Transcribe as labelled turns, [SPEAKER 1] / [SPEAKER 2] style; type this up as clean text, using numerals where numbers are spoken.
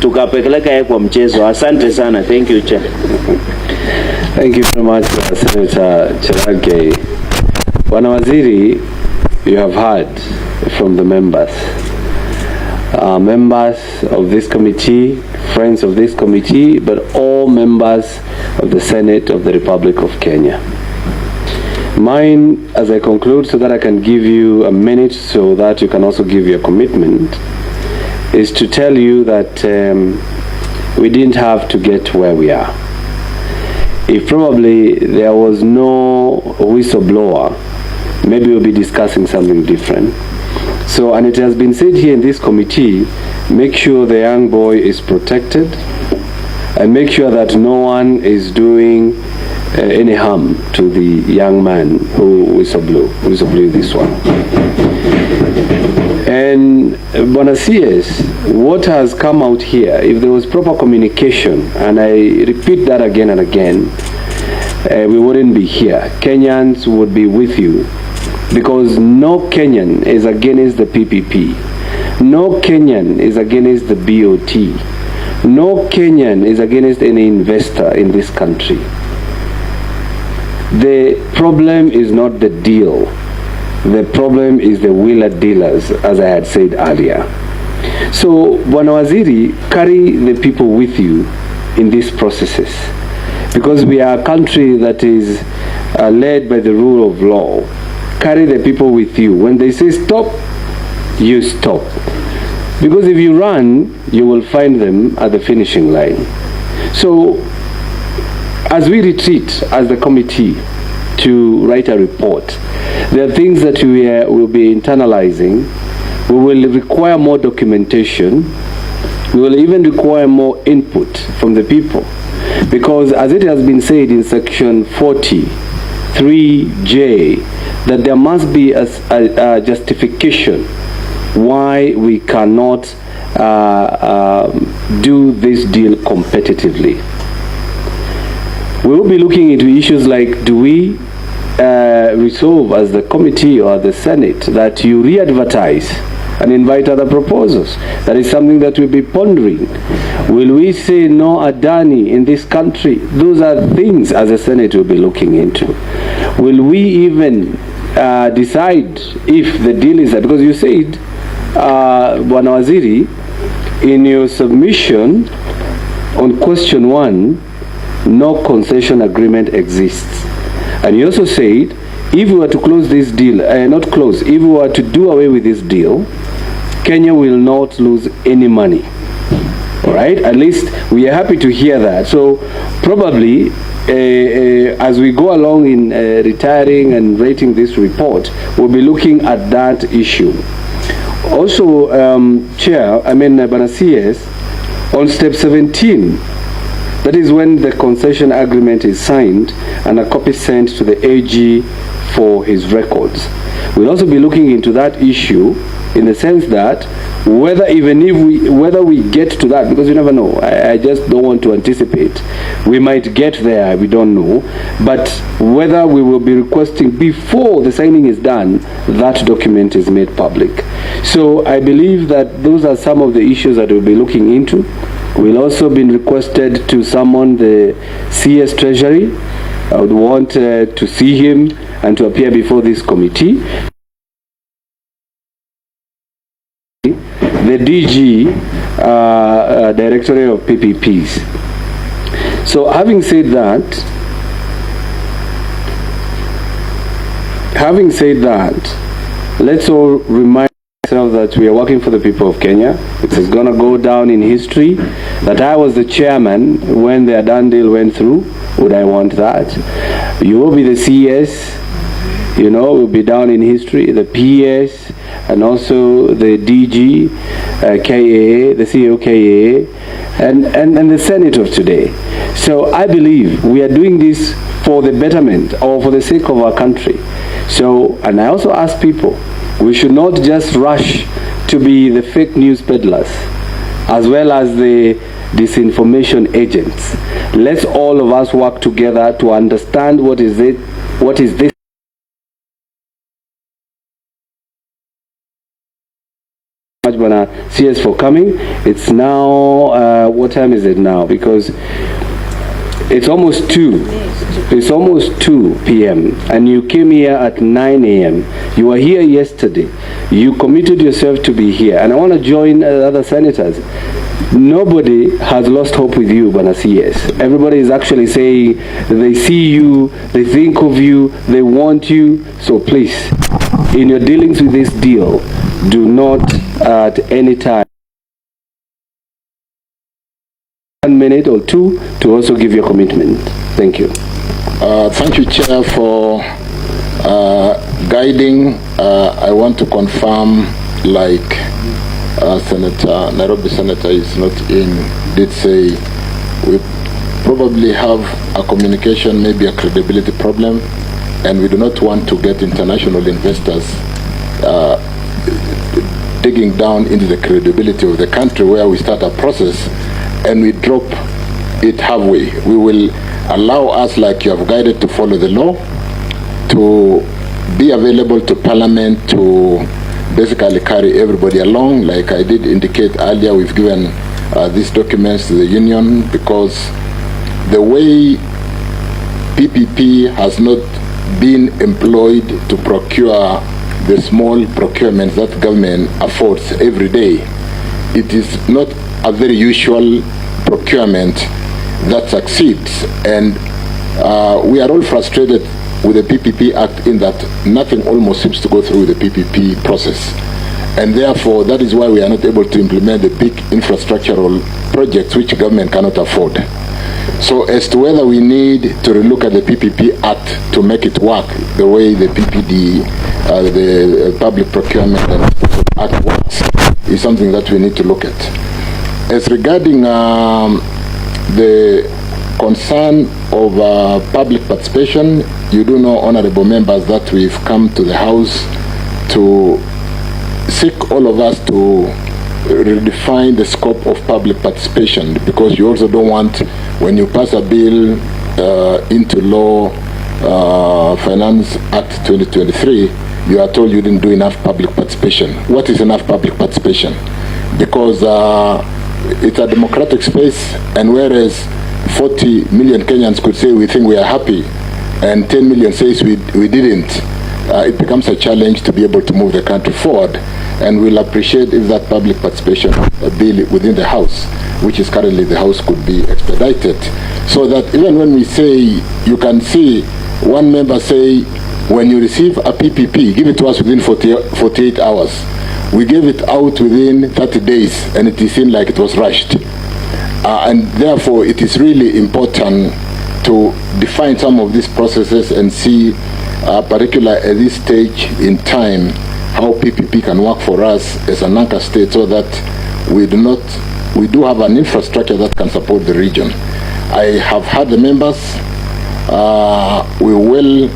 [SPEAKER 1] tukapeleka yeye kwa mchezo. Asante sana. Thank you, Chair.
[SPEAKER 2] Thank you very much, Senator Cherage. Bwana Waziri, you have heard from the members. Members of this committee, friends of this committee, but all members of the Senate of the Republic of Kenya. Mine, as I conclude, so that I can give you a minute so that you can also give your commitment, is to tell you that we didn't have to get where we are. If probably there was no whistleblower, maybe we'll be discussing something different. So, and it has been said here in this committee, make sure the young boy is protected and make sure that no one is doing any harm to the young man who whistleblew this one. And Bwana CS, what has come out here, if there was proper communication, and I repeat that again and again, we wouldn't be here. Kenyans would be with you, because no Kenyan is against the PPP. No Kenyan is against the BOT. No Kenyan is against any investor in this country. The problem is not the deal. The problem is the wheeler dealers, as I had said earlier. So, Bwana Waziri, carry the people with you in these processes, because we are a country that is led by the rule of law. Carry the people with you. When they say stop, you stop. Because if you run, you will find them at the finishing line. So, as we retreat as the committee to write a report, there are things that we will be internalizing. We will require more documentation. We will even require more input from the people. Because as it has been said in section 43J, that there must be a justification why we cannot do this deal competitively. We will be looking into issues like, do we resolve as the committee or the Senate that you re-advertise and invite other proposals? That is something that we'll be pondering. Will we say no Adani in this country? Those are things as a Senate will be looking into. Will we even decide if the deal is that? Because you said, Bwana Waziri, in your submission on question 1, no concession agreement exists. And you also said, if we were to close this deal, not close, if we were to do away with this deal, Kenya will not lose any money. All right? At least we are happy to hear that. So probably, as we go along in retiring and writing this report, we'll be looking at that issue. Also, Bwana CS, on step 17, that is when the concession agreement is signed and a copy sent to the AG for his records. We'll also be looking into that issue in the sense that whether we get to that, because you never know, I just don't want to anticipate. We might get there, we don't know, but whether we will be requesting before the signing is done, that document is made public. So I believe that those are some of the issues that we'll be looking into. We'll also been requested to summon the CS Treasury. I would want to see him and to appear before this committee. The DG, Directorate of PPPs. So having said that, let's all remind ourselves that we are working for the people of Kenya. It is going to go down in history that I was the chairman when the Adani deal went through. Would I want that? You will be the CS, you know, will be down in history, the PS, and also the DG, KAA, the CEO KAA, and the Senate of today. So I believe we are doing this for the betterment or for the sake of our country. So, and I also ask people, we should not just rush to be the fake news peddlers as well as the disinformation agents. Let's all of us work together to understand what is this much, Bana CS, for coming. It's now, what time is it now? Because it's almost 2. It's almost 2 p.m. and you came here at 9 a.m. You were here yesterday. You committed yourself to be here. And I want to join other senators. Nobody has lost hope with you, Bana CS. Everybody is actually saying they see you, they think of you, they want you. So please, in your dealings with this deal, do not at any time 1 minute or 2 to also give your commitment. Thank you.
[SPEAKER 3] Thank you, Chair, for guiding. I want to confirm, like Nairobi Senator is not in, did say we probably have a communication, maybe a credibility problem, and we do not want to get international investors digging down into the credibility of the country where we start a process and we drop it halfway. We will allow us, like you have guided, to follow the law, to be available to Parliament, to basically carry everybody along. Like I did indicate earlier, we've given these documents to the union because the way PPP has not been employed to procure the small procurements that government affords every day. It is not a very usual procurement that succeeds, and we are all frustrated with the PPP Act in that nothing almost seems to go through the PPP process, and therefore that is why we are not able to implement the big infrastructural projects which government cannot afford. So as to whether we need to relook at the PPP Act to make it work the way the PPD, the Public Procurement and Act works, is something that we need to look at. As regarding the concern of public participation, you do know, honorable members, that we've come to the House to seek all of us to redefine the scope of public participation, because you also don't want, when you pass a bill into law, Finance Act 2023, you are told you didn't do enough public participation. What is enough public participation? Because it's a democratic space, and whereas 40 million Kenyans could say we think we are happy, and 10 million says we didn't, it becomes a challenge to be able to move the country forward. And we'll appreciate if that public participation bill within the House, which is currently the House, could be expedited, so that even when we say, you can see one member say, when you receive a PPP, give it to us within 48 hours. We gave it out within 30 days, and it seemed like it was rushed. And therefore, it is really important to define some of these processes and see, particularly at this stage in time, how PPP can work for us as an anchor state, so that we do have an infrastructure that can support the region. I have heard the members. We will